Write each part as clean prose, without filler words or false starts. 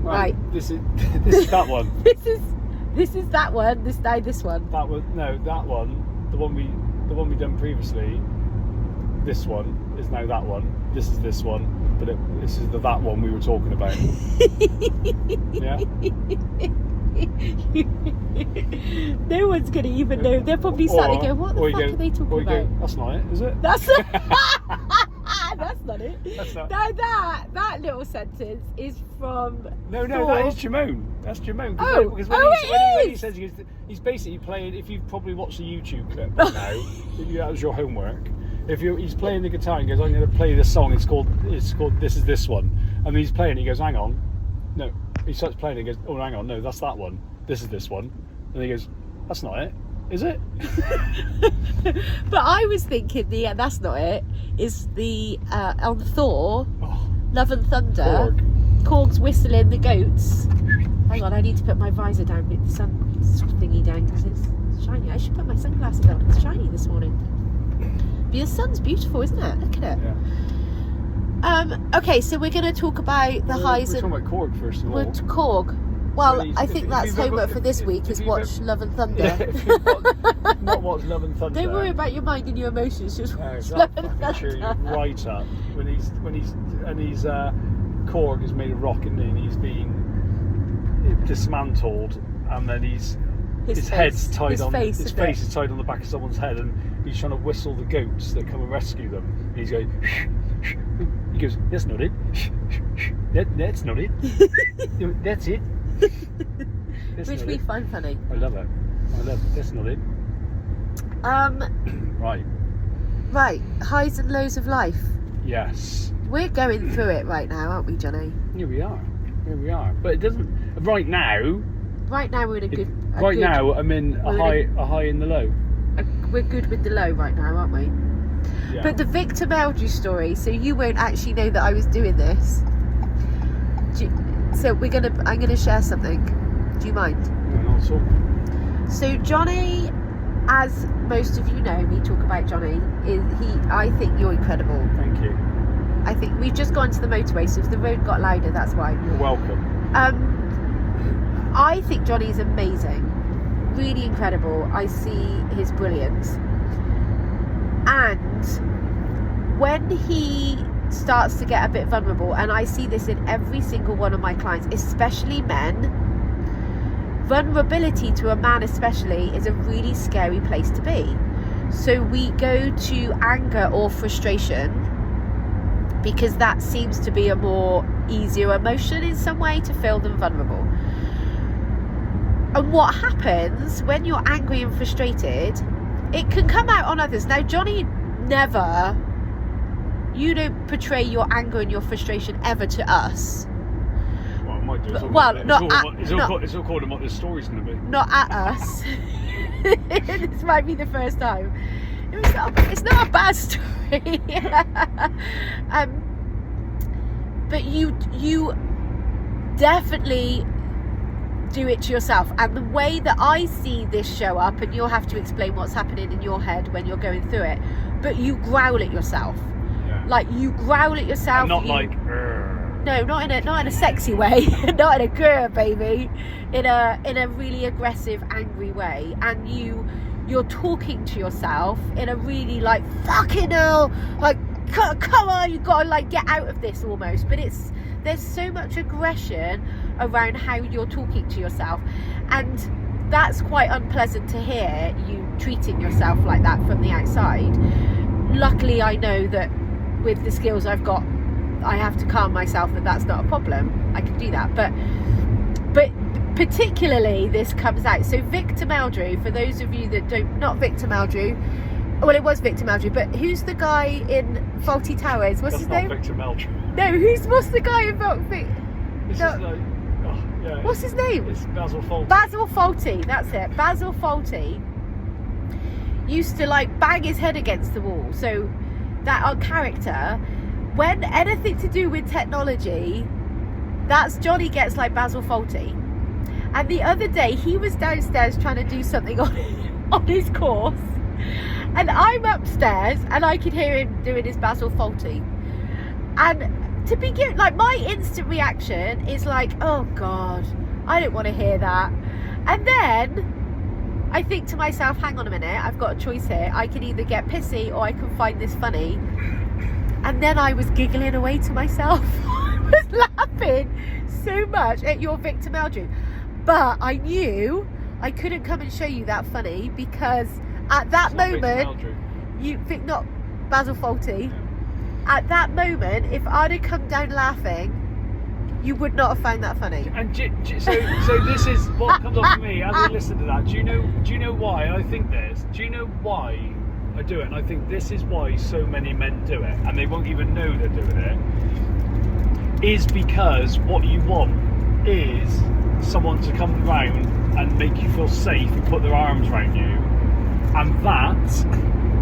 Right. This is that one. This is that one. This one. That one. The one we done previously. This one is now that one. This is this one, but this is that one we were talking about. Yeah. No one's gonna even know. They're probably sat there going, "What the fuck are they talking about?" That's not it, is it? That's not it. That's not. No, that little sentence is from. No, that is Jamone. That's Jamone. Because when he says he's basically playing. If you've probably watched the YouTube clip now, that was your homework. He's playing the guitar and goes, "I'm going to play this song. It's called This Is This One," and he's playing. He goes, "Hang on, no." He starts playing and goes, "Oh, hang on, no, that's that one. This is this one," and he goes, "That's not it, is it?" But I was thinking that's not it. Is the on Thor, Love and Thunder, Korg's whistling the goats. Hang on, I need to put my visor down with the sun thingy down because it's shiny. I should put my sunglasses on. It's shiny this morning. But the sun's beautiful, isn't it? Look at it. Yeah. Okay, so we're going to talk about the highs and... We're talking about Korg first of all. Korg. Well, I think that's homework for this week is watch Love and Thunder. Yeah, if you've not watched Love and Thunder. Don't worry about your mind and your emotions, just watch Love and Thunder. Cheer you right up. When he's Korg is made of rock and he's being dismantled, and then his head's tied on his face is tied on the back of someone's head, and he's trying to whistle the goats that come and rescue them. And he's going. He goes, "That's not it. That's not it. That's it." Which we find funny. I love it. That's not it. Right. Highs and lows of life. Yes. We're going through it right now, aren't we, Jonny? Here we are. But it doesn't. Right now we're in a good. Now I'm in a high and the low. We're good with the low right now, aren't we? Yeah. But the Victor Meldrew story, so you won't actually know that I was doing this. So I'm gonna share something. Do you mind? No, not at all. So Jonny, as most of you know me talk about Jonny, I think you're incredible. Thank you. I think we've just gone to the motorway, so if the road got louder, that's why. You're welcome. I think Jonny's amazing. Really incredible. I see his brilliance. And when he starts to get a bit vulnerable, and I see this in every single one of my clients, especially men, vulnerability to a man especially is a really scary place to be. So we go to anger or frustration because that seems to be a more easier emotion in some way to feel than vulnerable. And what happens when you're angry and frustrated, it can come out on others. Now, Jonny, you don't portray your anger and your frustration ever to us. Well, I might do. It's all according to what this story's going to be. Not at us. This might be the first time. It's not a bad story. But you definitely do it to yourself, and the way that I see this show up, and you'll have to explain what's happening in your head when you're going through it, but you growl at yourself. Yeah. Like you growl at yourself. And not no, not in a sexy way, not in a grr baby, in a really aggressive, angry way, and you're talking to yourself in a really like fucking hell, like come on, you gotta like get out of this almost. But there's so much aggression around how you're talking to yourself, and that's quite unpleasant to hear, you treating yourself like that from the outside. Luckily I know that with the skills I've got, I have to calm myself, that's not a problem. I can do that, but particularly this comes out. So Victor Meldrew, for those of you that don't, not Victor Meldrew, well it was Victor Meldrew, but who's the guy in Fawlty Towers? What's his name? Victor Meldrew. No, what's the guy in Fawlty? Yeah, what's his name? It's Basil Fawlty. Basil Fawlty, that's it. Basil Fawlty used to like bang his head against the wall. So that our character, when anything to do with technology, that's Jonny gets like Basil Fawlty. And the other day he was downstairs trying to do something on his course, and I'm upstairs and I could hear him doing his Basil Fawlty. And to begin, like, my instant reaction is like, oh God, I don't want to hear that. And then I think to myself, hang on a minute, I've got a choice here. I can either get pissy or I can find this funny. And then I was giggling away to myself. I was laughing so much at your Victor Meldrew. But I knew I couldn't come and show you that funny, because at that moment, not Basil Fawlty. At that moment, if I'd have come down laughing, you would not have found that funny. And so this is what comes up for me as I listen to that. Do you know why I think this? Do you know why I do it? And I think this is why so many men do it, and they won't even know they're doing it. Is because what you want is someone to come round and make you feel safe and put their arms around you, and that.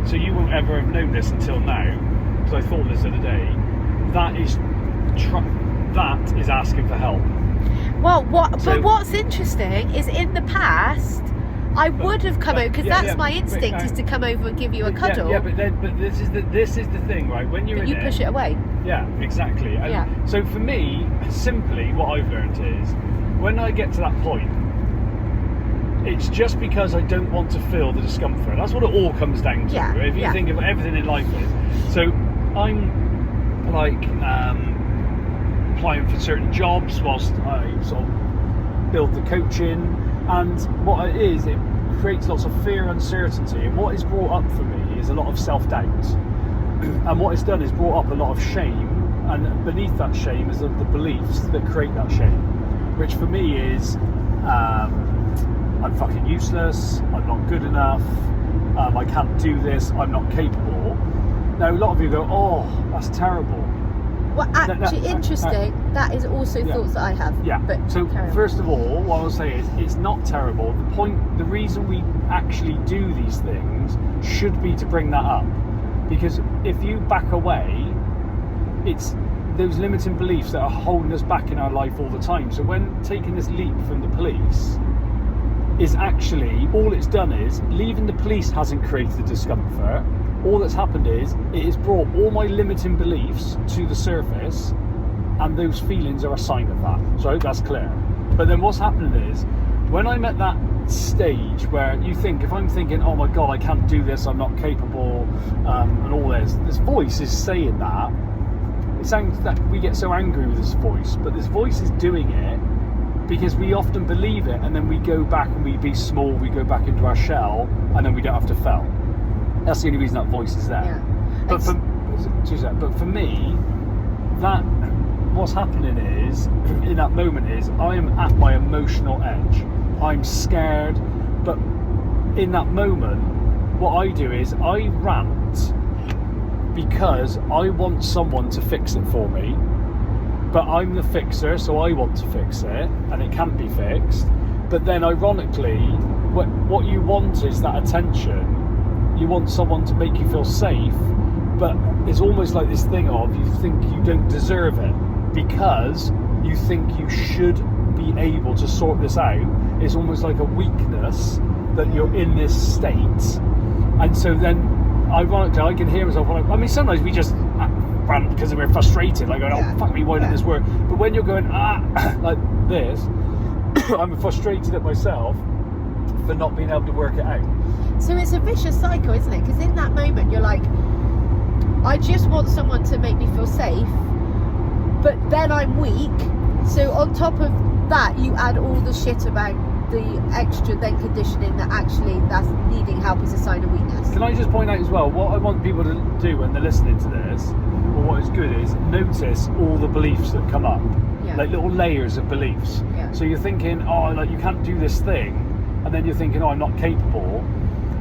So you won't ever have known this until now. Because I thought this the other day, that is asking for help. Well, but what's interesting is in the past, I would have come over, because that's my instinct, is to come over and give you a cuddle. But this is the thing, right? When you're but you push it away. Yeah, exactly. And so for me, simply, what I've learned is, when I get to that point, it's just because I don't want to feel the discomfort. That's what it all comes down to. Yeah, if you think of everything in life is. So I'm like applying for certain jobs whilst I sort of build the coaching, and what it is, it creates lots of fear, uncertainty, and what is brought up for me is a lot of self-doubt. And what it's done is brought up a lot of shame, and beneath that shame is the beliefs that create that shame, which for me is I'm fucking useless, I'm not good enough, I can't do this, I'm not capable. Now, a lot of you go, oh, that's terrible. Well, actually, interesting. That is also thoughts that I have. Yeah. But so, first of all, what I'll say is, it's not terrible. The reason we actually do these things should be to bring that up. Because if you back away, it's those limiting beliefs that are holding us back in our life all the time. So when taking this leap from the police, is actually, all it's done is, leaving the police hasn't created the discomfort. All that's happened is, it has brought all my limiting beliefs to the surface, and those feelings are a sign of that. So I hope that's clear. But then what's happening is, when I'm at that stage where you think, if I'm thinking, oh my God, I can't do this, I'm not capable, and all this voice is saying that. It sounds that we get so angry with this voice, but this voice is doing it because we often believe it, and then we go back and we be small, we go back into our shell, and then we don't have to fail. That's the only reason that voice is there. Yeah. But for me, that what's happening is, in that moment is, I am at my emotional edge. I'm scared, but in that moment, what I do is I rant because I want someone to fix it for me. But I'm the fixer, so I want to fix it, and it can't be fixed. But then, ironically, what you want is that attention. You want someone to make you feel safe, but it's almost like this thing of, you think you don't deserve it because you think you should be able to sort this out. It's almost like a weakness that you're in this state. And so then, ironically, I can hear myself, I mean, sometimes we just rant because we're frustrated, like, oh, fuck me, why did this work? But when you're going, like this, I'm frustrated at myself for not being able to work it out. So it's a vicious cycle, isn't it? Because in that moment, you're like, I just want someone to make me feel safe, but then I'm weak. So on top of that, you add all the shit about the extra then conditioning that actually that's needing help is a sign of weakness. Can I just point out as well, what I want people to do when they're listening to this, or what is good, is notice all the beliefs that come up, like little layers of beliefs. So you're thinking, oh, like, you can't do this thing, and then you're thinking, oh, I'm not capable,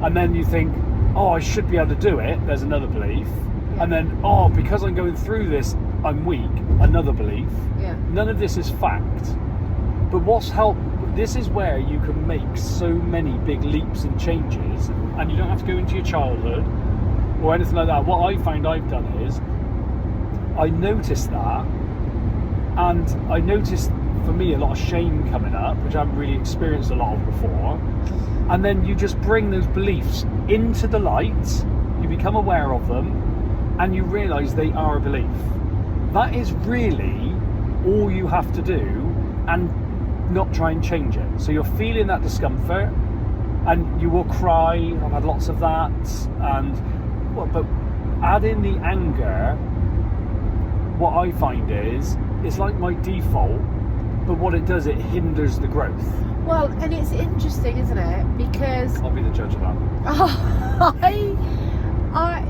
and then you think, oh, I should be able to do it, there's another belief, and then, oh, because I'm going through this, I'm weak, another belief. None of this is fact. But what's helped, this is where you can make so many big leaps and changes, and you don't have to go into your childhood or anything like that. What I find I've done is, I noticed that, and I noticed, for me, a lot of shame coming up, which I haven't really experienced a lot of before. And then you just bring those beliefs into the light, you become aware of them, and you realise they are a belief. that is really all you have to do, and not try and change it. So you're feeling that discomfort, and you will cry. I've had lots of that, but add in the anger. What I find is it's like my default, but what it does, it hinders the growth. Well, and it's interesting, isn't it? Because I'll be the judge of that.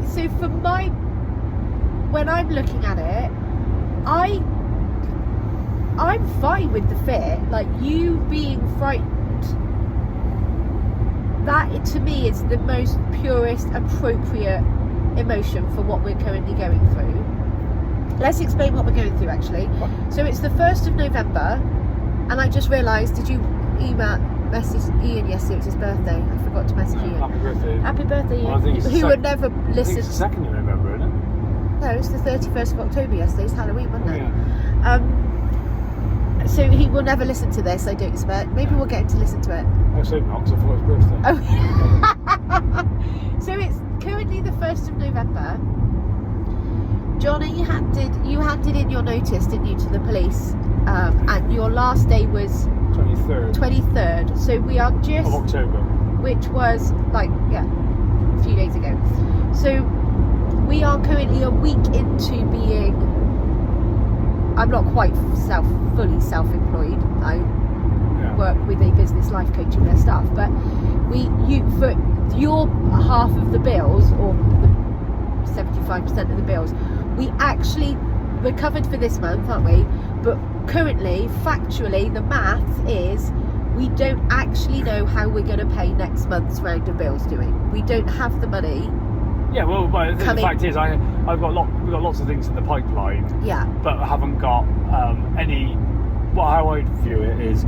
So for when I'm looking at it, I'm fine with the fear. Like, you being frightened, that to me is the most purest, appropriate emotion for what we're currently going through. Let's explain what we're going through, actually. So it's the 1st of November, and I just realised, did you message Ian yesterday? It was his birthday. I forgot to message Ian. Happy birthday. Happy birthday, Ian. Well, I think it's Who would never listen. I think it's the 2nd of November, isn't it? No, it's the 31st of October yesterday. It's Halloween, wasn't it? Yeah. So he will never listen to this, I don't expect. Maybe we'll get him to listen to it. I hope not, because I thought it was birthday. Oh. So it's currently the 1st of November. Jonny, you handed in your notice, didn't you, to the police? And your last day was 23rd. So we are just of October, which was a few days ago. So we are currently a week into being. I'm not quite fully self-employed. I work with a business life coach and their staff, but for your half of the bills, or 75% of the bills, we're covered for this month, aren't we? But currently, factually, the math is we don't actually know how we're going to pay next month's round of bills, do we? We don't have the money. Yeah, well, the fact is, we've got lots of things in the pipeline. Yeah. But I haven't got any. Well, how I view it is,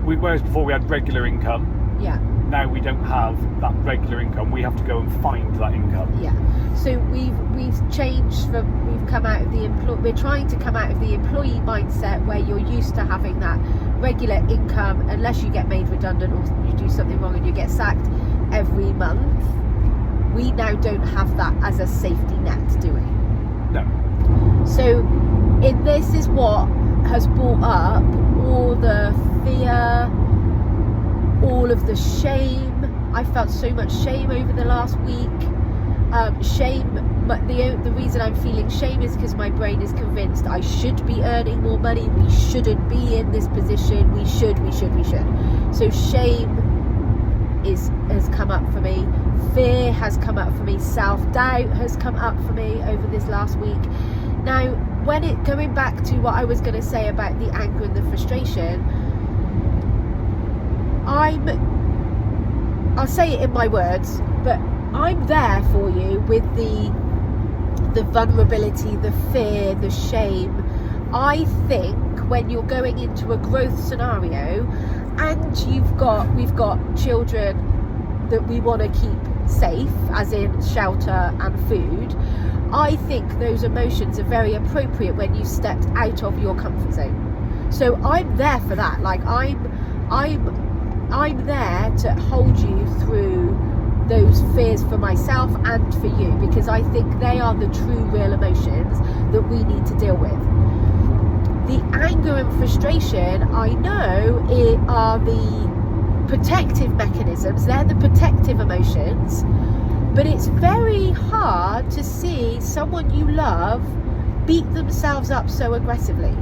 whereas before we had regular income. Yeah. Now we don't have that regular income. We have to go and find that income. Yeah. So we've changed we've come out of we're trying to come out of the employee mindset where you're used to having that regular income unless you get made redundant or you do something wrong and you get sacked every month. We now don't have that as a safety net, do we? No. So this is what has brought up all the fear, all of the shame. I felt so much shame over the last week. But the reason I'm feeling shame is because my brain is convinced I should be earning more money. We shouldn't be in this position. We should. So shame has come up for me. Fear has come up for me. Self-doubt has come up for me over this last week. Now, going back to what I was going to say about the anger and the frustration, I'll say it in my words, but I'm there for you with the vulnerability, the fear, the shame. I think when you're going into a growth scenario and we've got children that we want to keep safe, as in shelter and food, I think those emotions are very appropriate when you stepped out of your comfort zone. So I'm there for that. Like I'm there to hold you through those fears for myself and for you, because I think they are the true real emotions that we need to deal with. The anger and frustration, I know, are the protective mechanisms. They're the protective emotions, but it's very hard to see someone you love beat themselves up so aggressively.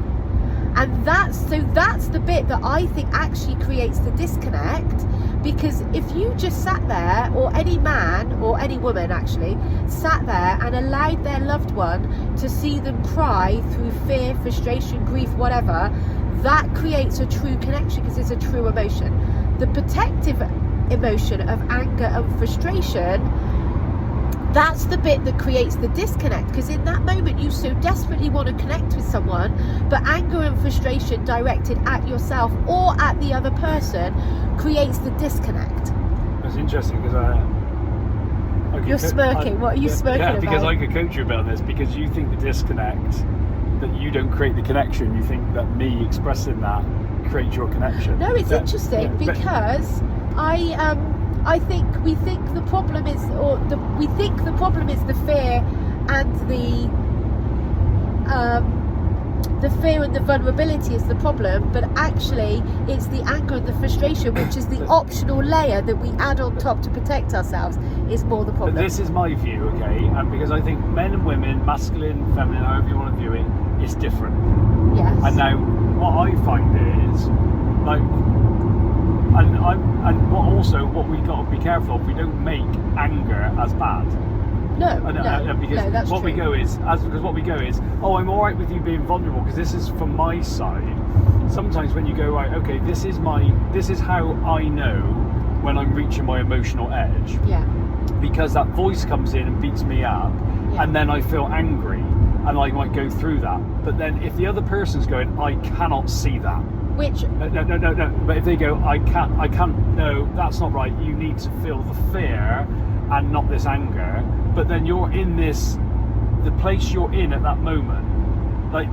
And that's the bit that I think actually creates the disconnect, because if you just sat there, or any man or any woman actually sat there and allowed their loved one to see them cry through fear, frustration, grief, whatever, that creates a true connection because it's a true emotion. The protective emotion of anger and frustration, that's the bit that creates the disconnect, because in that moment you so desperately want to connect with someone, but anger and frustration directed at yourself or at the other person creates the disconnect. That's interesting, because you're smirking. What are you smirking about? Because I could coach you about this, because you think the disconnect, that you don't create the connection, you think that me expressing that creates your connection. No, it's interesting because I think we think the problem is, the fear and the fear and the vulnerability is the problem, but actually it's the anger and the frustration, which is the optional layer that we add on top to protect ourselves, is more the problem. But this is my view, okay? And because I think men and women, masculine, feminine, however you want to view it, is different. Yes. And now what I find is, like, and what we got to be careful of, we don't make anger as bad. Because what we go is, oh, I'm all right with you being vulnerable, because this is from my side. Sometimes when you go, right, okay, this is how I know when I'm reaching my emotional edge. Yeah. Because that voice comes in and beats me up, and then I feel angry, and I might go through that. But then if the other person's going, I cannot see that. Which no. But if they go, I can't. No, that's not right. You need to feel the fear and not this anger. But then you're in the place you're in at that moment, like,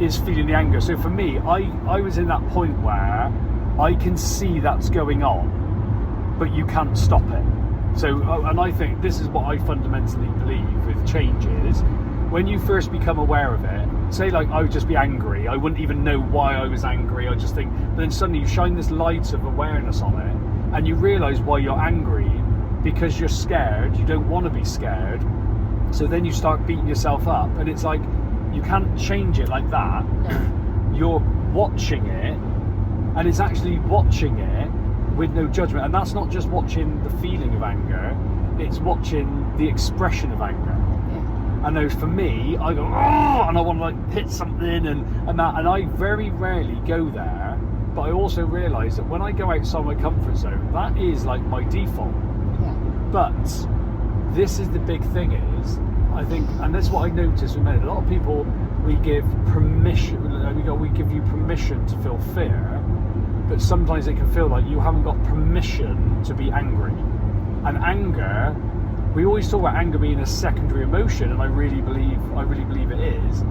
is feeling the anger. So for me, I was in that point where I can see that's going on, but you can't stop it. So, and I think this is what I fundamentally believe with changes. When you first become aware of it, say like I would just be angry, I wouldn't even know why I was angry, I just think, but then suddenly you shine this light of awareness on it, and you realise why you're angry, because you're scared, you don't want to be scared, so then you start beating yourself up, and it's like, you can't change it like that. No. You're watching it, and it's actually watching it with no judgment, and that's not just watching the feeling of anger, it's watching the expression of anger. And those, for me, I go, oh, and I want to like hit something and I very rarely go there, but I also realise that when I go outside my comfort zone, that is like my default. Yeah. But this is the big thing is, I think, and that's what I noticed with men, a lot of people, we give permission, we give you permission to feel fear, but sometimes it can feel like you haven't got permission to be angry. And anger, we always talk about anger being a secondary emotion, and I really believe it is,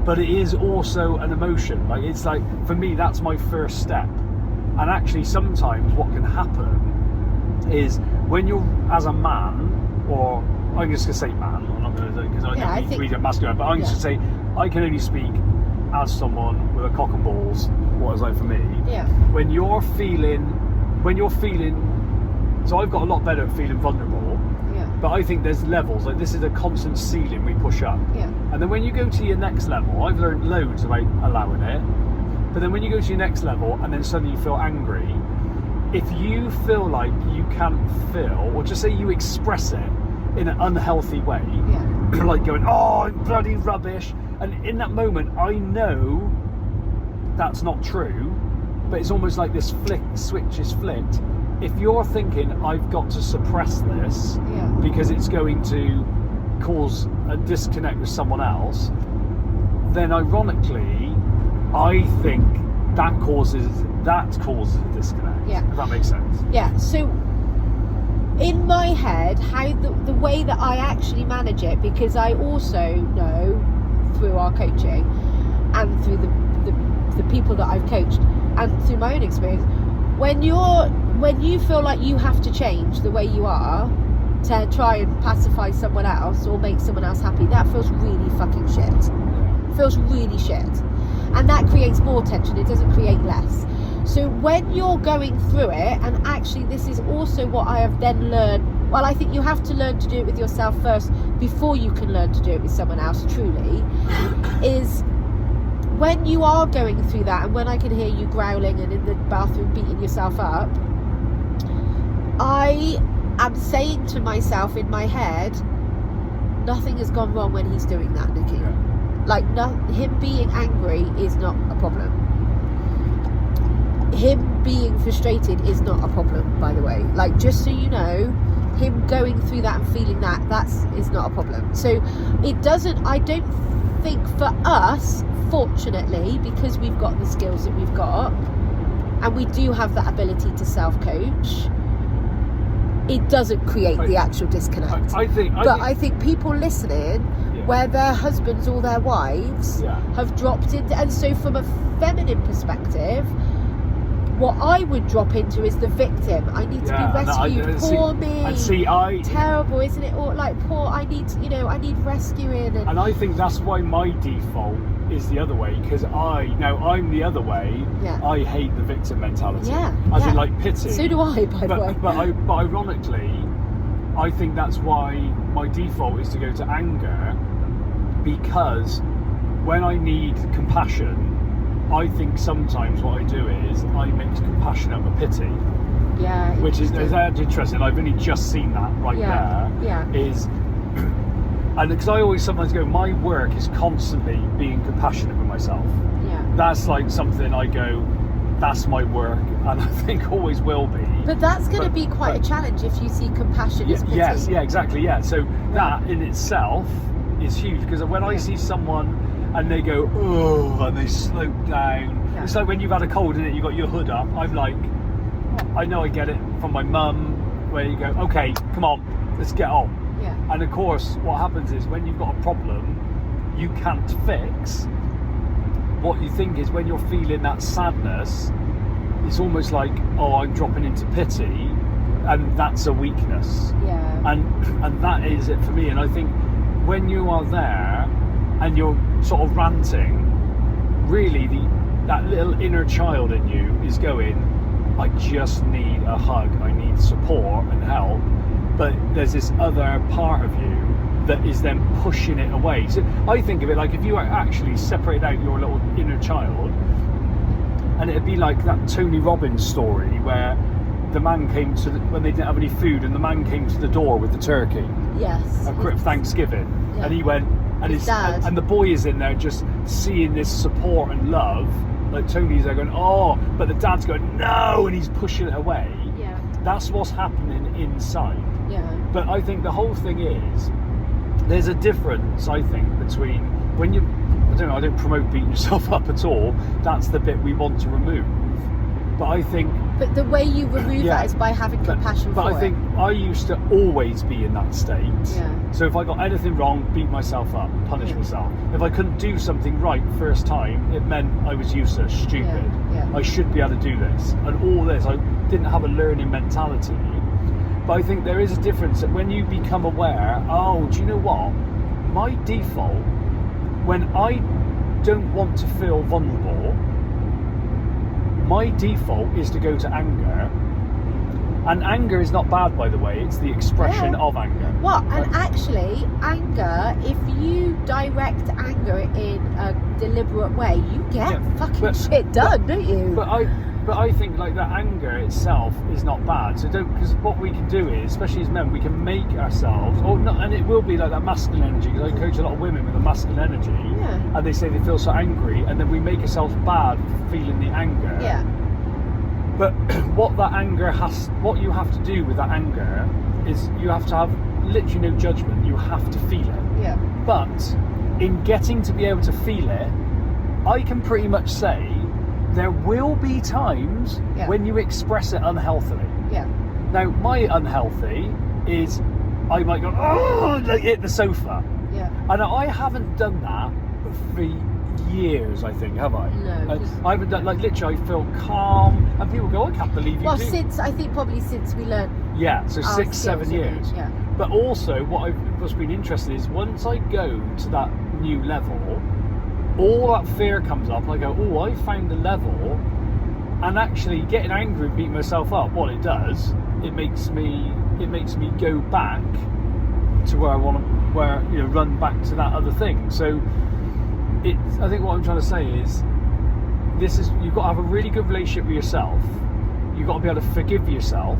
but it is also an emotion. Like, it's like, for me, that's my first step. And actually sometimes what can happen is when you're, as a man, or I'm just going to say man, I'm not going to, because I don't read it masculine, but I'm just going to say, I can only speak as someone with a cock and balls, what it's like for me. Yeah. When you're feeling, so I've got a lot better at feeling vulnerable. But I think there's levels, like this is a constant ceiling we push up. Yeah. And then when you go to your next level, I've learned loads about allowing it, but then when you go to your next level and then suddenly you feel angry, if you feel like you can't feel, or just say you express it in an unhealthy way, like going, oh, I'm bloody rubbish, and in that moment I know that's not true, but it's almost like this switch is flipped. If you're thinking, I've got to suppress this because it's going to cause a disconnect with someone else, then ironically, I think that causes a disconnect. Yeah. If that makes sense. Yeah. So in my head, how the way that I actually manage it, because I also know through our coaching and through the people that I've coached and through my own experience, when you feel like you have to change the way you are to try and pacify someone else or make someone else happy, that feels really fucking shit. It feels really shit. And that creates more tension, it doesn't create less. So when you're going through it, and actually this is also what I have then learned, well, I think you have to learn to do it with yourself first before you can learn to do it with someone else, truly, is when you are going through that, and when I can hear you growling and in the bathroom beating yourself up, I am saying to myself in my head, nothing has gone wrong when he's doing that, Nicky. Yeah. Like, him being angry is not a problem. Him being frustrated is not a problem, by the way. Like, just so you know, him going through that and feeling that is not a problem. So I don't think for us, fortunately, because we've got the skills that we've got, and we do have that ability to self-coach, it doesn't create the actual disconnect. I think people listening, where their husbands or their wives have dropped into, and so from a feminine perspective, what I would drop into is the victim. I need to be rescued. Poor me. And see, terrible, isn't it? Or like, poor, I need rescuing. And I think that's why my default is the other way, because I'm the other way. Yeah. I hate the victim mentality. Yeah. As in like pity. So do I, by the way. But ironically, I think that's why my default is to go to anger, because when I need compassion, I think sometimes what I do is I mix compassion up with pity. Yeah. Which is interesting. I've only just seen that there. Yeah. And because I always sometimes go, my work is constantly being compassionate with myself. Yeah. That's like something I go, that's my work, and I think always will be. But that's going to be quite a challenge if you see compassion as pity. Yes, yeah, exactly, yeah. So that in itself is huge, because when I see someone and they go, oh, and they slow down. Yeah. It's like when you've had a cold and you've got your hood up. I'm like, I know I get it from my mum, where you go, okay, come on, let's get on. Yeah. And of course, what happens is when you've got a problem you can't fix, what you think is when you're feeling that sadness, it's almost like, oh, I'm dropping into pity, and that's a weakness. Yeah. And that is it for me. And I think when you are there and you're sort of ranting, really that little inner child in you is going, I just need a hug, I need support and help. But there's this other part of you that is then pushing it away. So I think of it like if you actually separated out your little inner child, and it'd be like that Tony Robbins story where the man came when they didn't have any food, and the man came to the door with the turkey. Yes. At Thanksgiving. Yeah. And he went, and his dad. And the boy is in there just seeing this support and love. Like Tony's there going, oh, but the dad's going, no, and he's pushing it away. Yeah. That's what's happening inside. Yeah. But I think the whole thing is, there's a difference, I think, between when you, I don't promote beating yourself up at all. That's the bit we want to remove. But I think... But the way you remove that is by having compassion for it. But I think I used to always be in that state. Yeah. So if I got anything wrong, beat myself up, punish myself. If I couldn't do something right first time, it meant I was useless, stupid. Yeah. I should be able to do this. And all this, I didn't have a learning mentality. But I think there is a difference that when you become aware, oh, do you know what? My default, when I don't want to feel vulnerable, my default is to go to anger. And anger is not bad, by the way. It's the expression of anger. What? And actually, anger, if you direct anger in a deliberate way, you get fucking shit done, don't you? But I think like that anger itself is not bad. So because what we can do is, especially as men, we can make ourselves, and it will be like that masculine energy. Because I coach a lot of women with a masculine energy, and they say they feel so angry, and then we make ourselves bad for feeling the anger. Yeah. But what you have to do with that anger is you have to have literally no judgment. You have to feel it. Yeah. But in getting to be able to feel it, I can pretty much say there will be times when you express it unhealthily. Yeah. Now, my unhealthy is I might go, oh, like hit the sofa. Yeah. And I haven't done that for years, I think, have I? No. I haven't done, like, literally, I feel calm, and people go, I can't believe you do. Well, since we learned. Yeah, so 6-7 years. Yeah. But also, what's been interesting is once I go to that new level, all that fear comes up, and I go, oh, I found the level, and actually getting angry and beating myself up, what it does, it makes me go back to where I want to, run back to that other thing. So I think what I'm trying to say is, you've got to have a really good relationship with yourself. You've got to be able to forgive yourself,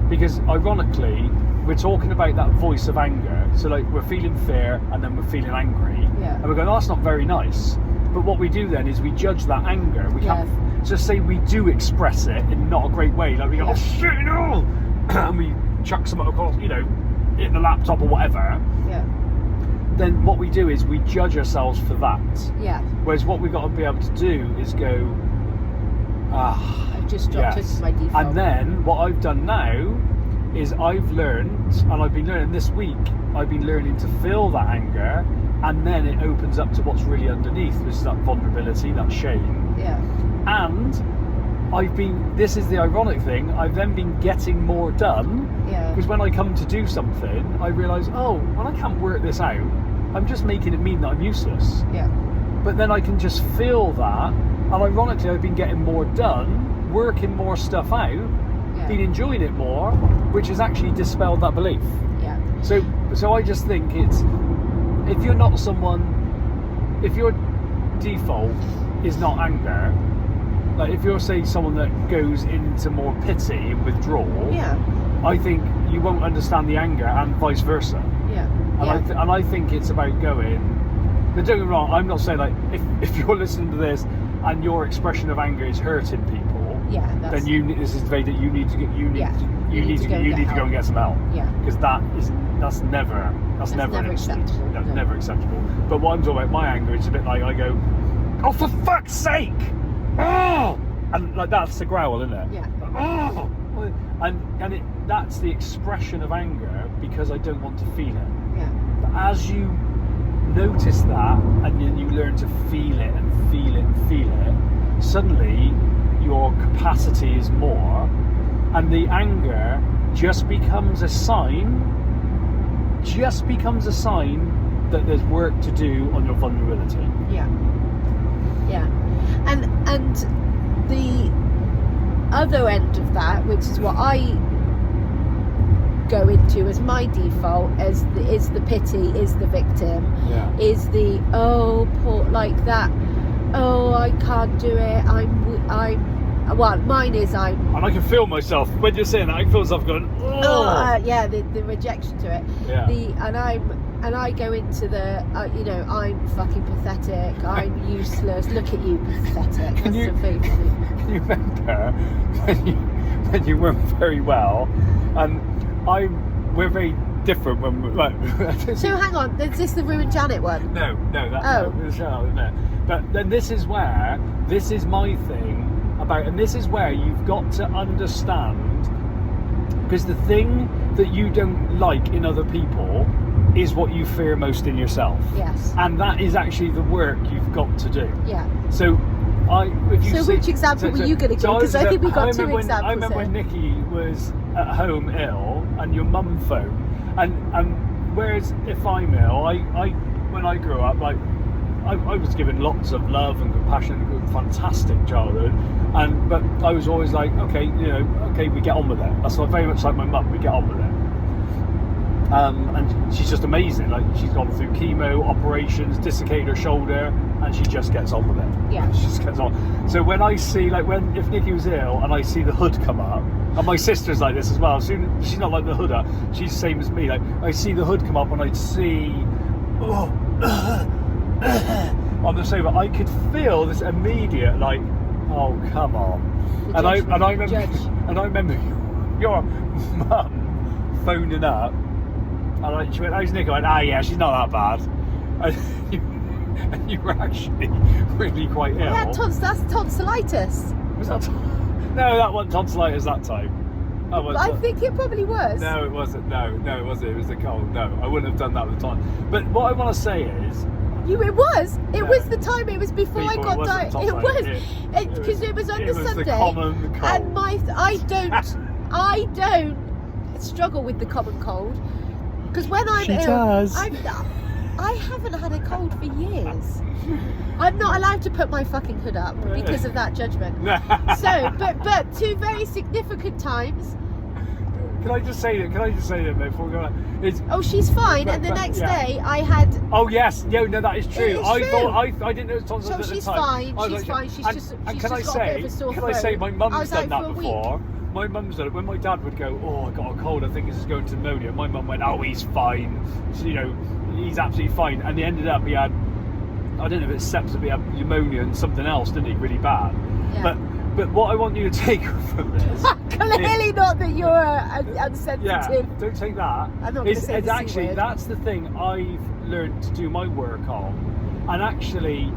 because ironically, we're talking about that voice of anger. So like we're feeling fear and then we're feeling angry, and we're going, oh, that's not very nice. But what we do then is we judge that anger. We can't just say we do express it in not a great way. Like we go, oh shit, no, and we chuck something across, hit the laptop or whatever. Yeah. Then what we do is we judge ourselves for that. Yeah. Whereas what we've got to be able to do is go, I've just dropped into my default. And then what I've done now is I've learned, and I've been learning this week, I've been learning to feel that anger, and then it opens up to what's really underneath, which is that vulnerability, that shame. Yeah. And this is the ironic thing, I've then been getting more done. Yeah. Because when I come to do something, I realise, oh, when I can't work this out, I'm just making it mean that I'm useless. Yeah. But then I can just feel that, and ironically I've been getting more done, working more stuff out, been enjoying it more, which has actually dispelled that belief. Yeah. So I just think it's, if you're not someone, if your default is not anger, like if you're, say, someone that goes into more pity and withdrawal, I think you won't understand the anger, and vice versa. Yeah. And I think it's about going. But don't get me wrong, I'm not saying like if you're listening to this and your expression of anger is hurting people, then this is the way that you need to go and get some help. Yeah. Because that's never acceptable. That's never acceptable. But what I'm talking about, my anger, it's a bit like I go, oh, for fuck's sake! Oh! And like that's the growl, isn't it? Yeah. Oh! And that's the expression of anger because I don't want to feel it. Yeah. But as you notice that and you learn to feel it and feel it and feel it, suddenly your capacity is more, and the anger just becomes a sign that there's work to do on your vulnerability. Yeah. Yeah. And the other end of that, which is what I go into as my default, is the pity, is the victim, is the poor, like that, I can't do it, mine is and I can feel myself when you're saying that. I feel myself going, the rejection to it. And I go into the I'm fucking pathetic, I'm useless, look at you, pathetic. Can you remember when you weren't very well, and we're very different when we're So hang on, is this the Ruined Janet one? No, but then this is my thing about, and this is where you've got to understand, because the thing that you don't like in other people is what you fear most in yourself. Yes. And that is actually the work you've got to do. Yeah. So which example were you going to give? Because I think we got two examples. I remember when Nicky was at home ill and your mum phoned, and whereas if I'm ill, when I grew up, like I was given lots of love and compassion, a fantastic childhood, but I was always like, okay, we get on with it. That's very much like my mum, we get on with it. And she's just amazing. Like, she's gone through chemo, operations, dislocated her shoulder, and she just gets on with it. Yeah. She just gets on. So when I see, if Nicky was ill and I see the hood come up, and my sister's like this as well. She's not like the hood up. She's the same as me. Like, I see the hood come up and I'd see, on the sofa, I could feel this immediate, like, oh, come on. And I remember your mum phoning up. And she went, how's Nick? I went, yeah, she's not that bad. And you were actually really quite ill. Yeah, that's tonsillitis. Was that? No, that wasn't tonsillitis that time. I think it probably was. No, it wasn't. No, it wasn't. It was the cold. No, I wouldn't have done that at the time. But what I want to say is... It was. It was the time. It was before I got diagnosed. It was. Because it was on the Sunday. The common cold. And I don't struggle with the common cold. Because when I'm ill, I haven't had a cold for years. I'm not allowed to put my fucking hood up because of that judgment. So, but two very significant times. Can I just say that before we go on? She's fine. And the next day, I had. Oh yes, no, that is true. I didn't know it was tonsillitis at the time. So she's fine. She's just got a bit of a sore throat. Can I say my mum's done that before? My mum's done it. When my dad would go, I got a cold, I think this is going to pneumonia, my mum went, he's fine. So, he's absolutely fine. And he ended up, he had, I don't know if it's sepsis, but he had pneumonia and something else, didn't he? Really bad. Yeah. But what I want you to take from this... Clearly not that you're unsensitive. Yeah, don't take that. I'm not going to say actually, that's the thing I've learned to do my work on. And actually,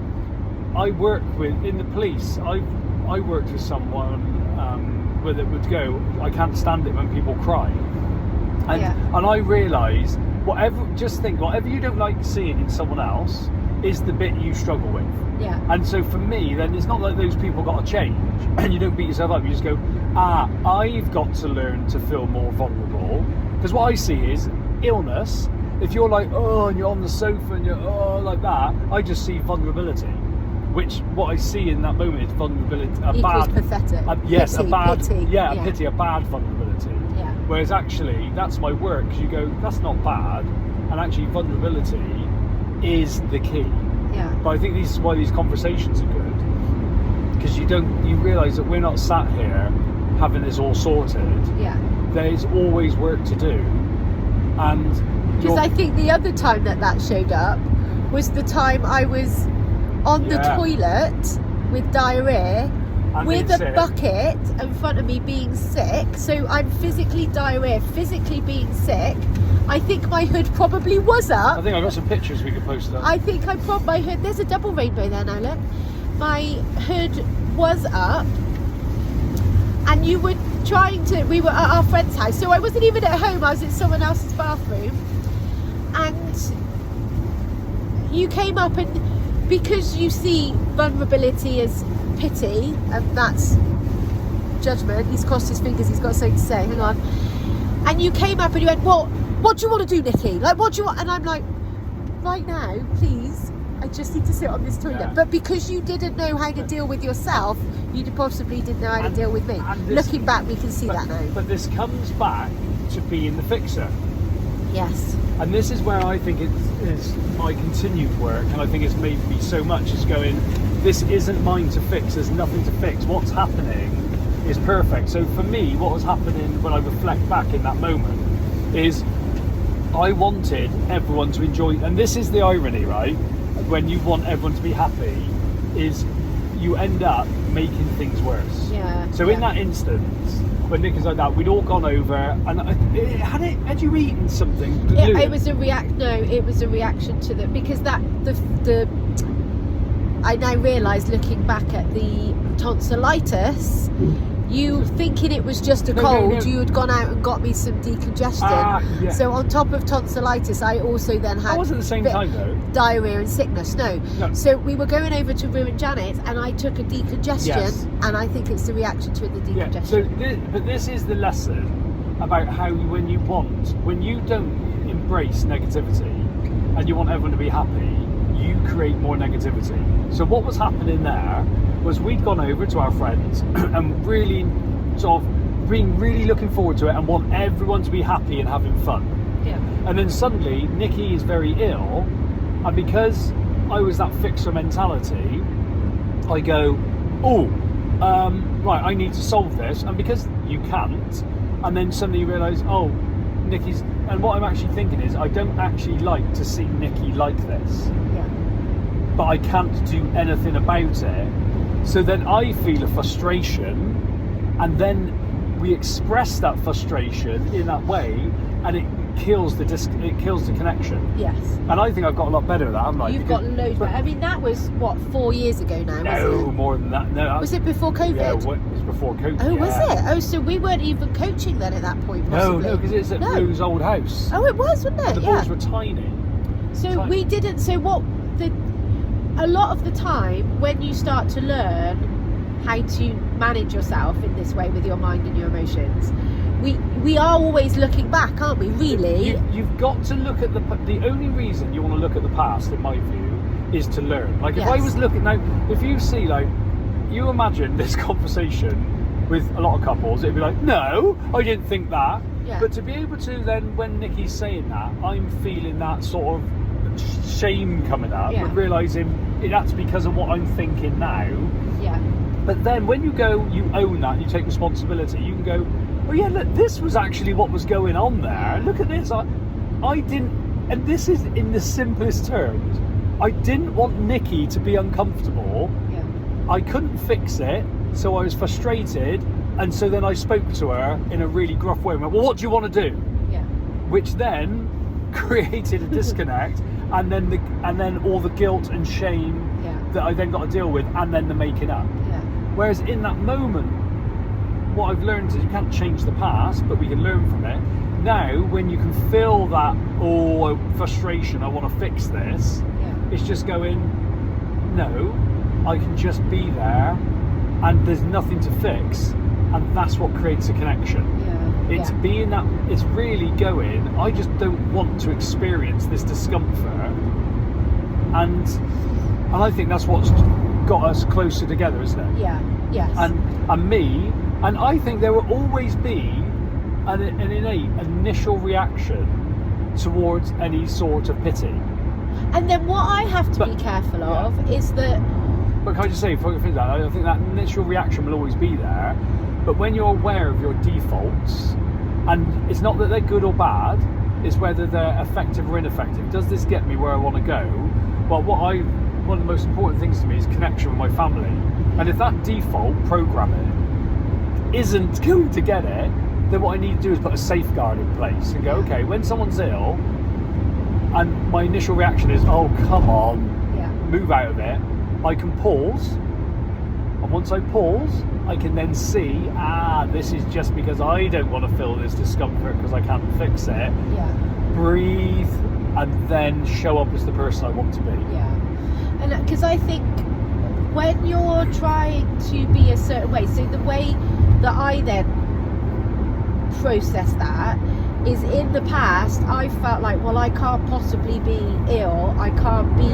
I work with, in the police, I worked with someone... where it would go, I can't stand it when people cry, and I realise whatever you don't like seeing in someone else, is the bit you struggle with. Yeah. And so for me, then it's not like those people got to change and you don't beat yourself up. You just go, I've got to learn to feel more vulnerable. Because what I see is illness. If you're like, and you're on the sofa and you're, like that, I just see vulnerability. Which, what I see in that moment is vulnerability. Equals pathetic. Yes, pity, a bad, pity. yeah, a pity, a bad vulnerability. Yeah. Whereas actually, that's my work, because you go, that's not bad. And actually, vulnerability is the key. Yeah. But I think this is why these conversations are good, because you realise that we're not sat here having this all sorted. Yeah. There's always work to do, and because I think the other time that showed up was the time I was on the toilet with diarrhea, and with a bucket in front of me, being sick. So I'm physically diarrhea, physically being sick. I think my hood probably was up. I think I've got some pictures we could post up. I think my hood, there's a double rainbow there now, look. My hood was up, and you were we were at our friend's house, so I wasn't even at home, I was in someone else's bathroom, and you came up, and because you see vulnerability as pity, and that's judgment, he's crossed his fingers, he's got something to say, hang on, and you came up and you went, well, what do you want to do, Nicky? Like, what do you want? And I'm like, right now, please, I just need to sit on this toilet. Yeah. But because you didn't know how to deal with yourself, you possibly didn't know how to deal with me. Looking back, we can see that now. But this comes back to being the fixer. Yes. And this is where I think it is my continued work, and I think it's made me so much, is going, this isn't mine to fix, there's nothing to fix. What's happening is perfect. So for me, what was happening when I reflect back in that moment is I wanted everyone to enjoy, and this is the irony, right? When you want everyone to be happy, is you end up making things worse. Yeah. So in that instance, when Nick is like that, we'd all gone over, and had you eaten something? It was a reaction to because I now realise, looking back at the tonsillitis, you thinking it was just a cold, you had gone out and got me some decongestant. Yeah. So on top of tonsillitis, I also then had... That wasn't the same time though. Diarrhea and sickness, no. So we were going over to Ruin Janet, and I took a decongestion, and I think it's the reaction to the decongestion. Yeah. But this is the lesson about how when you don't embrace negativity, and you want everyone to be happy, you create more negativity. So what was happening there was we'd gone over to our friends and really sort of being really looking forward to it and want everyone to be happy and having fun. Yeah. And then suddenly Nicky is very ill, and because I was that fixer mentality, I go, right, I need to solve this, and because you can't, and then suddenly you realise, Nicky's, and what I'm actually thinking is, I don't actually like to see Nicky like this. Yeah. But I can't do anything about it. So then I feel a frustration, and then we express that frustration in that way, and it kills the connection. Yes. And I think I've got a lot better at that, haven't I? You've got loads better. I mean, that was, 4 years ago now, no, wasn't it? More than that. No. Was it before COVID? Yeah, it was before COVID. Oh, was it? Oh, so we weren't even coaching then at that point, possibly? No, because it's at Blue's old house. Oh, it was, wasn't it? And the balls were tiny. So we didn't, a lot of the time, when you start to learn how to manage yourself in this way with your mind and your emotions, we are always looking back, aren't we, really? You've got to look at the only reason you want to look at the past, in my view, is to learn. Like, if I was looking, now, if you see, like, you imagine this conversation with a lot of couples, it'd be like, no, I didn't think that. Yeah. But to be able to then, when Nicky's saying that, I'm feeling that sort of shame coming up, and realising that's because of what I'm thinking now. Yeah. But then when you own that, and you take responsibility, you can go, oh yeah, look, this was actually what was going on there. Look at this. I didn't, and this is in the simplest terms, I didn't want Nicky to be uncomfortable. Yeah. I couldn't fix it, so I was frustrated, and so then I spoke to her in a really gruff way and went, well, what do you want to do? Yeah. Which then created a disconnect, and then all the guilt and shame that I then got to deal with, and then the making up. Yeah. Whereas in that moment, what I've learned is you can't change the past, but we can learn from it. Now, when you can feel that frustration, I want to fix this, It's just going, no, I can just be there, and there's nothing to fix, and that's what creates a connection. It's being that, it's really going, I just don't want to experience this discomfort, and I think that's what's got us closer together, isn't it? Yes. And me, and I think there will always be an innate initial reaction towards any sort of pity. And then what I have to be careful of is that... But can I just say, before you finish that, I think that initial reaction will always be there, but when you're aware of your defaults, and it's not that they're good or bad, it's whether they're effective or ineffective. Does this get me where I want to go? Well, one of the most important things to me is connection with my family. And if that default programming isn't going to get it, then what I need to do is put a safeguard in place and go, okay, when someone's ill, and my initial reaction is, oh, come on, move out of it, I can pause. And once I pause, I can then see, this is just because I don't want to feel this discomfort because I can't fix it. Breathe, and then show up as the person I want to be. And because I think when you're trying to be a certain way, so the way that I then process that is, in the past I felt like, well, I can't possibly be ill, I can't be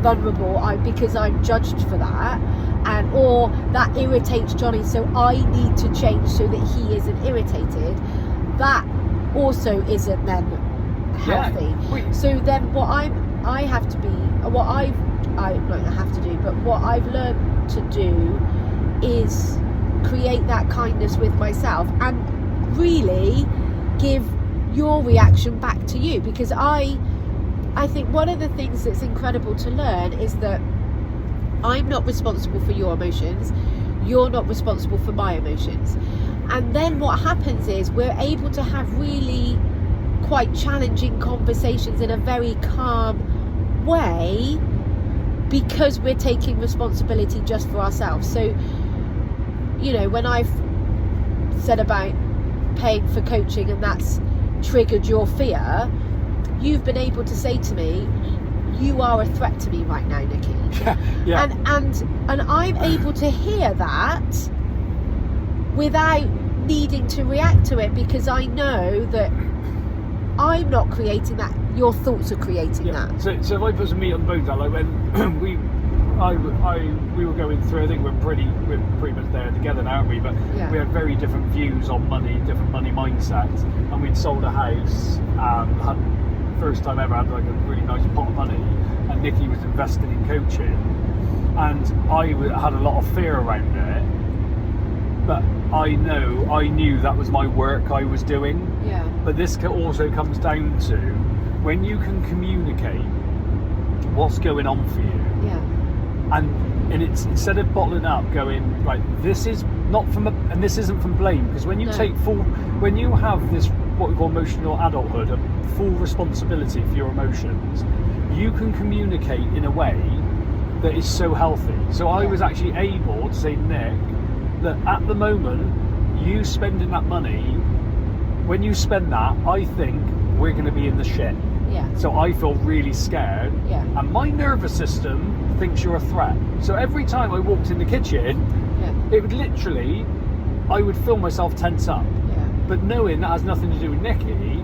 vulnerable, because I'm judged for that, and or that irritates Jonny, so I need to change so that he isn't irritated. That also isn't then healthy. So then what I have to be, what I don't have to do, but what I've learned to do is create that kindness with myself and really give your reaction back to you, because I think one of the things that's incredible to learn is that I'm not responsible for your emotions, you're not responsible for my emotions. And then what happens is we're able to have really quite challenging conversations in a very calm way, because we're taking responsibility just for ourselves. So, you know, when I've said about paying for coaching and that's triggered your fear, you've been able to say to me, you are a threat to me right now, Nicky. And I'm able to hear that without needing to react to it, because I know that I'm not creating that, your thoughts are creating that. So if I put some meat on the bones, like when we were going through, I think we're pretty much there together now, aren't we? But we had very different views on money, different money mindsets, and we'd sold a house, had first time ever had like a really nice pot of money, and Nicky was investing in coaching, and I had a lot of fear around it, but I knew that was my work I was doing. But this also comes down to when you can communicate what's going on for you, and it's, instead of bottling up, going, right, this is not from and this isn't from blame, because when you when you have this, what we call emotional adulthood, a full responsibility for your emotions, you can communicate in a way that is so healthy. So I was actually able to say, Nick, that at the moment, you spending that money, when you spend that, I think we're going to be in the shit. So I feel really scared, and my nervous system thinks you're a threat. So every time I walked in the kitchen, it would literally, I would feel myself tense up. But knowing that has nothing to do with Nicky,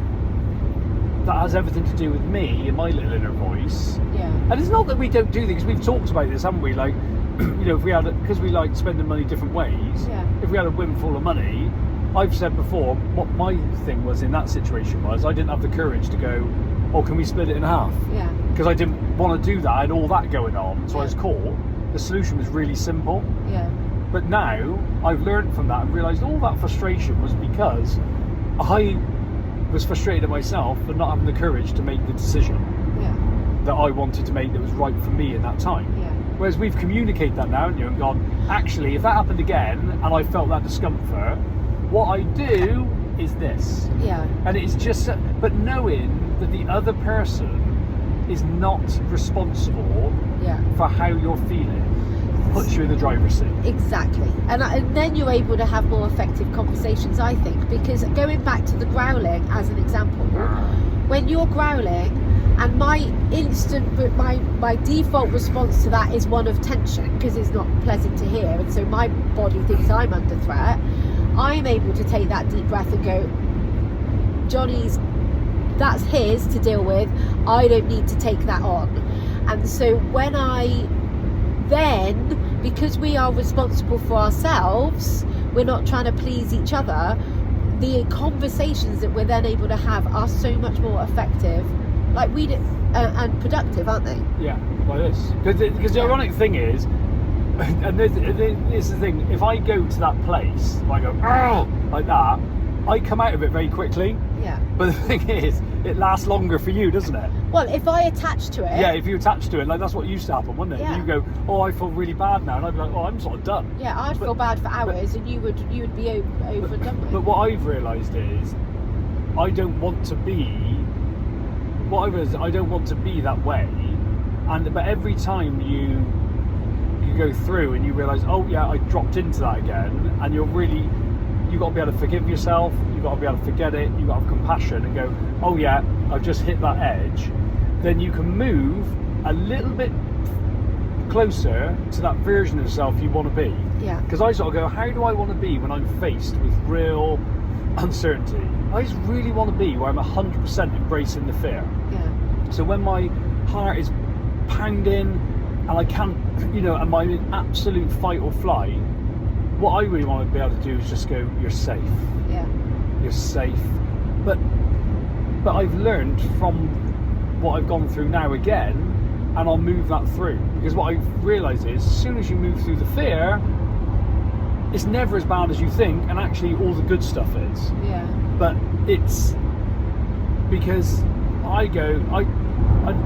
that has everything to do with me and my little inner voice. And it's not that we don't do things, we've talked about this, haven't we? Like, you know, if we had, because we like spending money different ways, if we had a windfall of money, I've said before, what my thing was in that situation was, I didn't have the courage to go, oh, can we split it in half? Because I didn't want to do that, I had all that going on, so I was caught. The solution was really simple. But now, I've learned from that and realised all that frustration was because I was frustrated at myself for not having the courage to make the decision that I wanted to make that was right for me in that time. Whereas we've communicated that now, and gone, actually, if that happened again and I felt that discomfort, what I do is this. And it's just, but knowing that the other person is not responsible for how you're feeling puts you in the driver's seat. Exactly. And then you're able to have more effective conversations, I think, because going back to the growling as an example, when you're growling And my default response to that is one of tension, because it's not pleasant to hear, and so my body thinks I'm under threat. I'm able to take that deep breath and go, that's his to deal with, I don't need to take that on. And so when I then, because we are responsible for ourselves, we're not trying to please each other, the conversations that we're then able to have are so much more effective, like and productive, aren't they? Yeah, like this. Because the ironic thing is, and this is the thing, if I go to that place, if I go, oh, like that, I come out of it very quickly. Yeah. But the thing is, it lasts longer for you, doesn't it? Well, if I attach to it... Yeah, if you attach to it, like that's what used to happen, wasn't it? Yeah. You go, oh, I feel really bad now, and I'd be like, oh, I'm sort of done. Yeah, I'd feel bad for hours, and you would be over and done with. But what I've realised is, I don't want to be... I don't want to be that way. But every time you go through and you realise, oh yeah, I dropped into that again, and you've got to be able to forgive yourself, you've got to be able to forget it, you've got to have compassion and go, oh yeah, I've just hit that edge. Then you can move a little bit closer to that version of yourself you want to be. Yeah. Because I sort of go, how do I want to be when I'm faced with real uncertainty? I just really want to be where I'm 100% embracing the fear. Yeah. So when my heart is pounding and I can't, and I'm in absolute fight or flight, what I really want to be able to do is just go, you're safe. Yeah. You're safe. But I've learned from what I've gone through now again, and I'll move that through. Because what I've realised is, as soon as you move through the fear, it's never as bad as you think, and actually all the good stuff is. Yeah. But it's because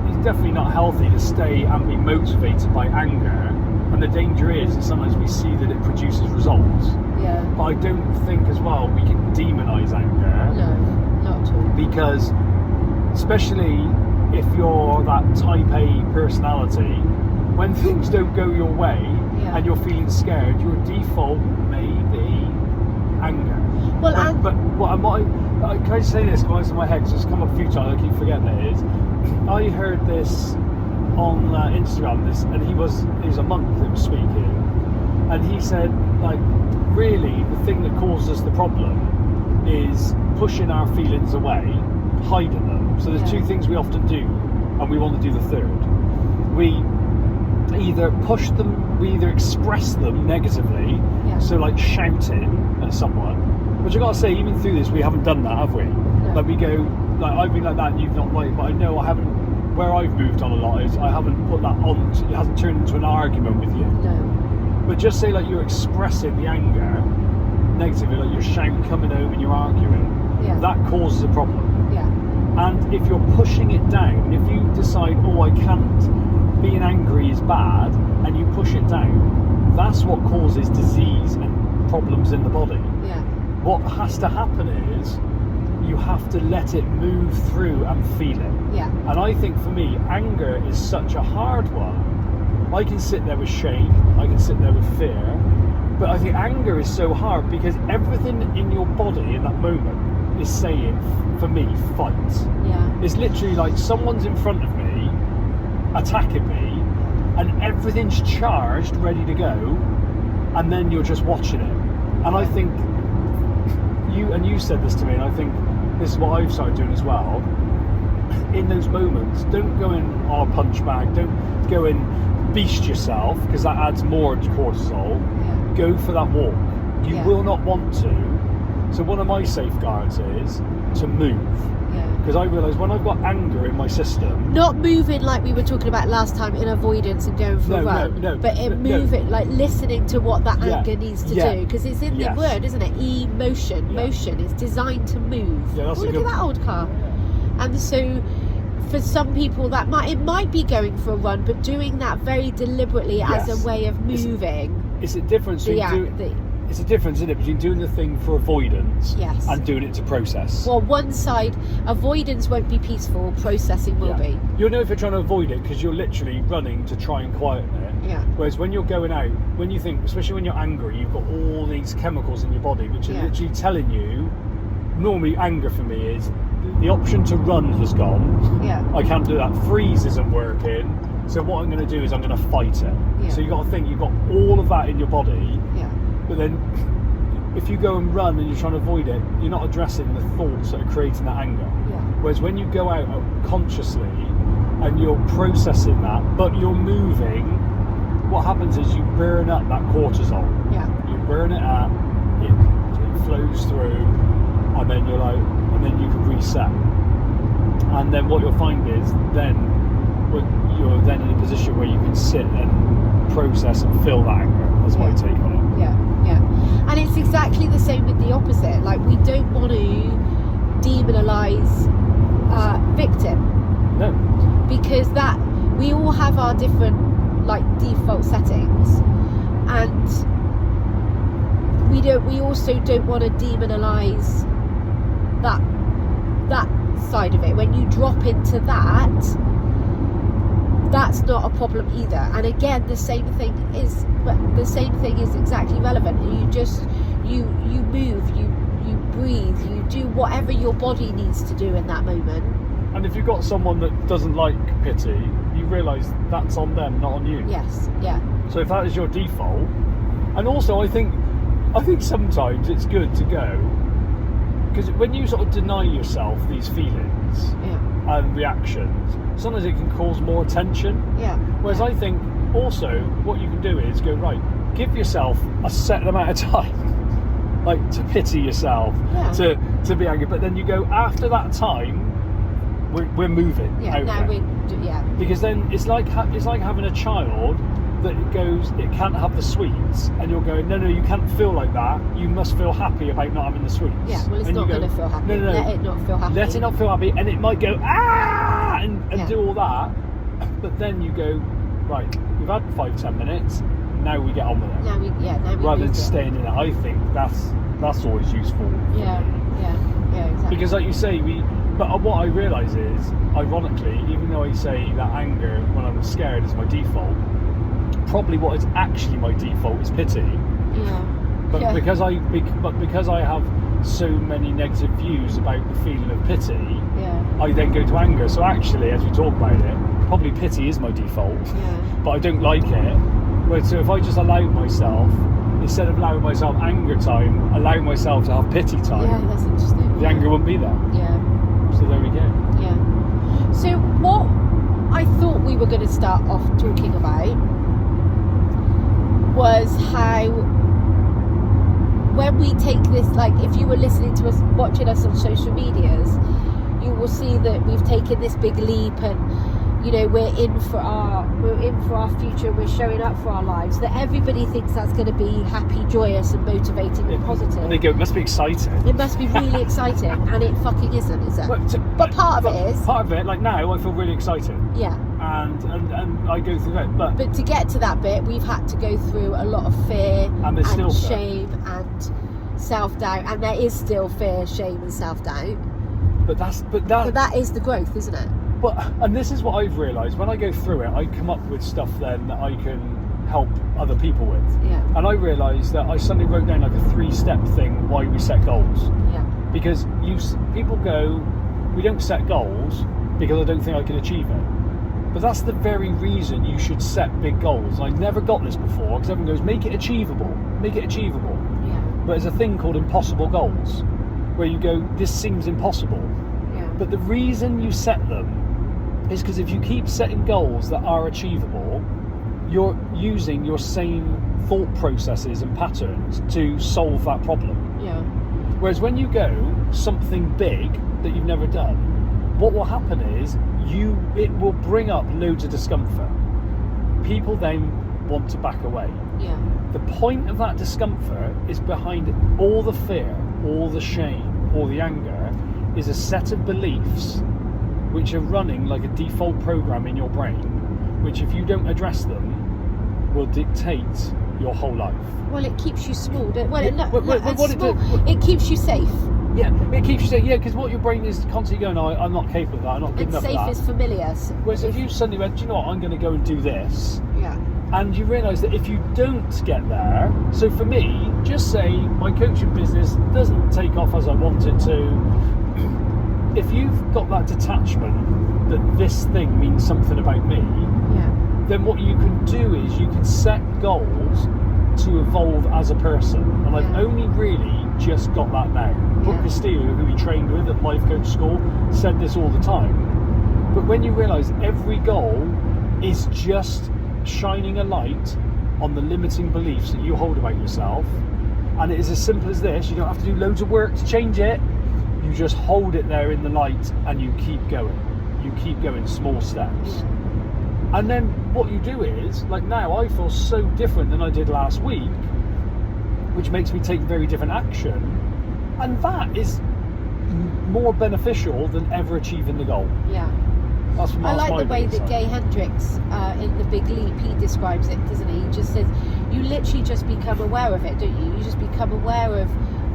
it's definitely not healthy to stay and be motivated by anger. And the danger is that sometimes we see that it produces results. Yeah. But I don't think as well we can demonise anger. No, not at all. Because especially if you're that type A personality, when things don't go your way and you're feeling scared, your default may be anger. Well, can I say this? Because it's in my head, because it's come up a few times, I keep forgetting it is. I heard this on Instagram, and he was a monk that was speaking, and he said, like, really the thing that causes the problem is pushing our feelings away, hiding them. So there's two things we often do, and we want to do the third. We either push them, we either express them negatively, so like shouting at someone, which I gotta say, even through this we haven't done that, have we? No. Like we go, like I've been like that and you've not, like, but I know I haven't, where I've moved on a lot is I haven't put that on, it hasn't turned into an argument with you. No. But just say like you're expressing the anger negatively, like you're shouting, coming home and you're arguing, that causes a problem. Yeah. And if you're pushing it down, if you decide, oh, I can't, being angry is bad, and you push it down, that's what causes disease and problems in the body. Yeah. What has to happen is you have to let it move through and feel it. Yeah. And I think for me, anger is such a hard one. I can sit there with shame, I can sit there with fear, but I think anger is so hard because everything in your body in that moment is saying, for me, fight. Yeah. It's literally like someone's in front of me, attacking me, and everything's charged, ready to go, and then you're just watching it. And I think you said this to me, and I think this is what I've started doing as well. In those moments, don't go in punch bag, don't go in beast yourself, because that adds more cortisol. Yeah. Go for that walk. You will not want to. So one of my safeguards is to move. Because I realise when I've got anger in my system... Not moving like we were talking about last time in avoidance and going for a run. But moving, like listening to what that anger needs to do. Because it's in the word, isn't it? Emotion. Motion. It's designed to move. Yeah, that's look at that old car. And so for some people it might be going for a run, but doing that very deliberately as a way of moving. It's a difference it's a difference, isn't it, between doing the thing for avoidance and doing it to process. Well, one side, avoidance won't be peaceful, processing will be. You'll know if you're trying to avoid it because you're literally running to try and quieten it. Yeah. Whereas when you're going out, when you think, especially when you're angry, you've got all these chemicals in your body which are literally telling you, normally anger for me is the option to run has gone. Yeah. I can't do that. Freeze isn't working. So what I'm going to do is I'm going to fight it. Yeah. So you got to think you've got all of that in your body. Yeah. But then, if you go and run and you're trying to avoid it, you're not addressing the thoughts that are creating that anger. Yeah. Whereas when you go out consciously and you're processing that, but you're moving, what happens is you burn up that cortisol. Yeah. You burn it up, it flows through, and then you're like, and then you can reset. And then what you'll find is then you're then in a position where you can sit and process and feel that anger. That's my take on it. Yeah, yeah. And it's exactly the same with the opposite. Like, we don't want to demonalise victim. No. Because that, we all have our different, like, default settings. And we also don't want to demonalise that side of it. When you drop into that, that's not a problem either. And again, the same thing is exactly relevant. You move, you breathe, you do whatever your body needs to do in that moment. And if you've got someone that doesn't like pity, you realise that's on them, not on you. Yes, yeah. So if that is your default, and also I think sometimes it's good to go, because when you sort of deny yourself these feelings and reactions, sometimes it can cause more attention. Yeah. Whereas I think also what you can do is go, right, give yourself a certain amount of time, like to pity yourself, to be angry, but then you go, after that time, we're moving. Yeah. Because then it's like having a child that it can't have the sweets, and you're going, no, you can't feel like that. You must feel happy about not having the sweets. Yeah, well, it's not going to feel happy. No. Let it not feel happy. Let it not feel happy, and it might go and do all that. But then you go, right, we've had 5-10 minutes. Now we get on with it. Now we rather than staying in it. I think that's always useful. Yeah, exactly. Because like you say, but what I realise is, ironically, even though I say that anger when I'm scared is my default, probably what is actually my default is pity. Yeah. But because I have so many negative views about the feeling of pity, I then go to anger. So actually, as we talk about it, probably pity is my default. Yeah. But I don't like it. So if I just allow myself, instead of allowing myself anger time, allow myself to have pity time. Yeah, that's interesting. The anger wouldn't be there. Yeah. So there we go. Yeah. So what I thought we were going to start off talking about was how, when we take this, like, if you were listening to us, watching us on social medias, you will see that we've taken this big leap, and we're in for our future, we're showing up for our lives, that everybody thinks that's going to be happy, joyous and motivating and positive. And they go, it must be exciting. It must be really exciting, and it fucking isn't, is it? But part of it is. Part of it, like now, I feel really excited. Yeah. And I go through that. But to get to that bit, we've had to go through a lot of fear and shame and self-doubt, and there is still fear, shame and self-doubt. But that is the growth, isn't it? And this is what I've realised, when I go through it, I come up with stuff then that I can help other people with. Yeah. And I realised that I suddenly wrote down like a 3-step thing why we set goals. Yeah. Because people go, we don't set goals because I don't think I can achieve it. But that's the very reason you should set big goals. I never got this before, because everyone goes, make it achievable. Make it achievable. Yeah. But there's a thing called impossible goals, where you go, this seems impossible. Yeah. But the reason you set them is because if you keep setting goals that are achievable, you're using your same thought processes and patterns to solve that problem. Yeah. Whereas when you go something big that you've never done, what will happen is it will bring up loads of discomfort. People then want to back away. Yeah. The point of that discomfort is behind all the fear, all the shame, all the anger, is a set of beliefs which are running like a default program in your brain, which if you don't address them, will dictate your whole life. Well, it keeps you small. It keeps you safe. Yeah, it keeps you safe. Yeah, because what your brain is constantly going, I'm not capable of that, I'm not good enough for that. Safe is familiar. Whereas if you suddenly went, do you know what, I'm going to go and do this. Yeah. And you realise that if you don't get there, so for me, just say my coaching business doesn't take off as I want it to. if you've got that detachment that this thing means something about me, then what you can do is you can set goals to evolve as a person. And I've only really just got that now. Brooke Castillo, who we trained with at Life Coach School, said this all the time. But when you realise every goal is just shining a light on the limiting beliefs that you hold about yourself, and it is as simple as this, you don't have to do loads of work to change it, you just hold it there in the light and you keep going. You keep going, small steps. And then what you do is, like now I feel so different than I did last week, which makes me take very different action, and that is more beneficial than ever achieving the goal. I like the way that Gay Hendricks in The Big Leap, he describes it, doesn't he? He just says you literally just become aware of it, don't you? You just become aware of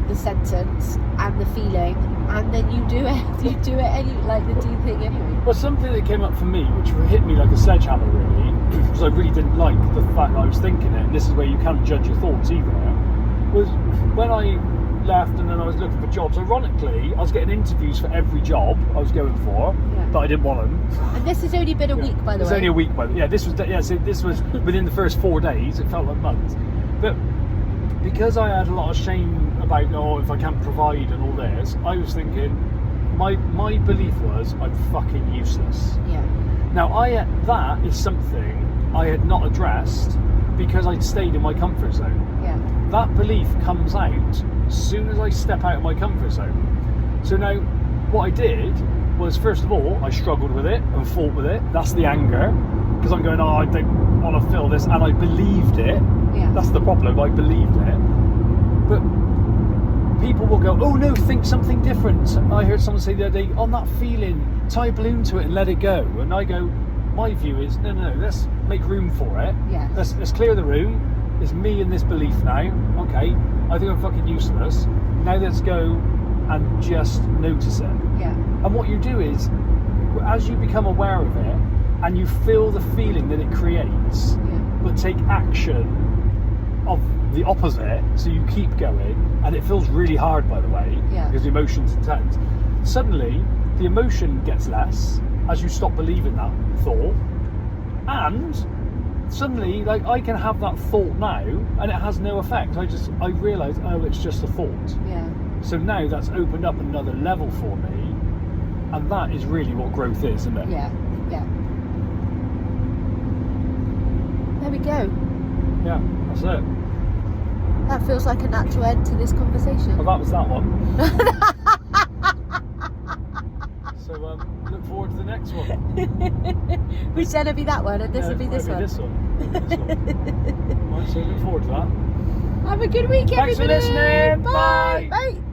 the sentence and the feeling, and then you do it. You do it the do thing anyway. Well, something that came up for me, which hit me like a sledgehammer really, because I really didn't like the fact that I was thinking it, and this is where you can't judge your thoughts either, was when I left and then I was looking for jobs. Ironically, I was getting interviews for every job I was going for, but I didn't want them. And this has only been a week, by the way. It's only a week, by the way. So this was within the first 4 days. It felt like months, but because I had a lot of shame about if I can't provide and all this, I was thinking my belief was I'm fucking useless. Now that is something I had not addressed because I'd stayed in my comfort zone. That belief comes out as soon as I step out of my comfort zone. So now what I did was, first of all, I struggled with it and fought with it. That's the anger, because I'm going, I don't want to feel this, and I believed it. That's the problem, I believed it. But people will go, oh no, think something different. I heard someone say the other day, on that feeling, tie a balloon to it and let it go. And I go, my view is, no, let's make room for it. Let's clear the room. It's me and this belief now. Okay, I think I'm fucking useless. Now let's go and just notice it. And what you do is, as you become aware of it and you feel the feeling that it creates, but take action of the opposite, so you keep going, and it feels really hard, by the way, because the emotion's intense. Suddenly, the emotion gets less as you stop believing that thought, and suddenly, like, I can have that thought now and it has no effect. I realise, it's just a thought. So now that's opened up another level for me, and that is really what growth is, isn't it? There we go. Yeah, that's it. That feels like a natural end to this conversation. Well, that was that one. So look forward to the next one. Which then will be that one, and this will be this one. This one. Right, so look forward to that. Have a good week, everybody. Thanks for listening. Bye. Bye. Bye.